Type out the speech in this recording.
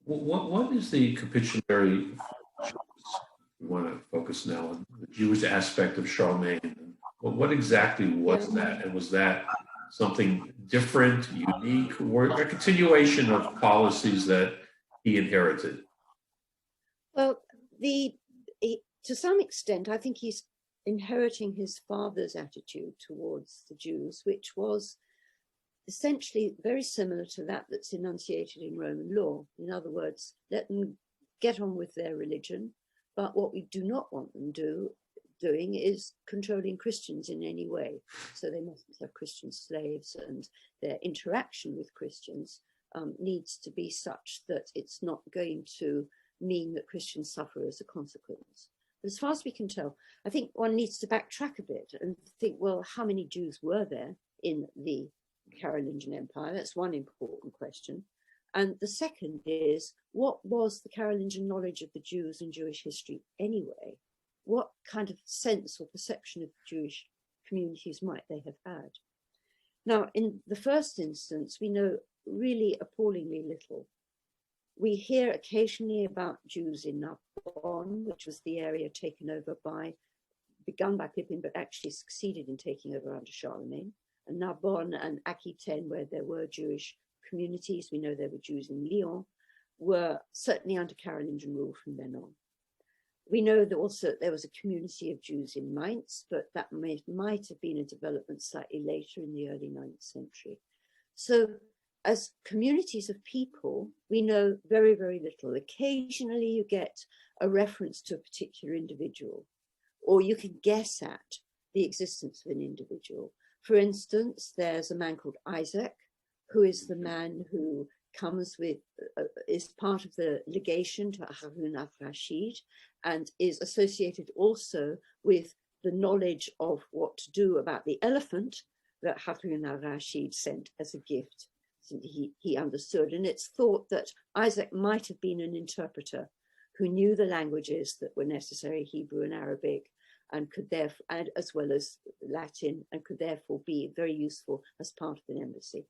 What is the capitulary? We want to focus now on the Jewish aspect of Charlemagne. What exactly Yeah. was that? And was that something different, unique, or a continuation of policies that he inherited? Well, to some extent, I think he's inheriting his father's attitude towards the Jews, which was essentially very similar to that that's enunciated in Roman law. In other words, let them get on with their religion, but what we do not want them doing is controlling Christians in any way. So they mustn't have Christian slaves, and their interaction with Christians needs to be such that it's not going to mean that Christians suffer as a consequence. But as far as we can tell, I think one needs to backtrack a bit and think, well, how many Jews were there in the Carolingian Empire? That's one important question. And the second is, what was the Carolingian knowledge of the Jews and Jewish history anyway? What kind of sense or perception of Jewish communities might they have had? Now, in the first instance, we know really appallingly little. We hear occasionally about Jews in Narbonne, which was the area begun by Pippin, but actually succeeded in taking over under Charlemagne. And Narbonne and Aquitaine, where there were Jewish communities, we know there were Jews in Lyon, were certainly under Carolingian rule from then on. We know that also there was a community of Jews in Mainz, but that might have been a development slightly later in the early 9th century. So as communities of people, we know very, very little. Occasionally you get a reference to a particular individual, or you can guess at the existence of an individual. For instance, there's a man called Isaac, who is the man who comes with, is part of the legation to Harun al-Rashid, and is associated also with the knowledge of what to do about the elephant that Harun al-Rashid sent as a gift. He understood, and it's thought that Isaac might have been an interpreter who knew the languages that were necessary, Hebrew and Arabic, and could therefore, and as well as Latin, and could therefore be very useful as part of an embassy.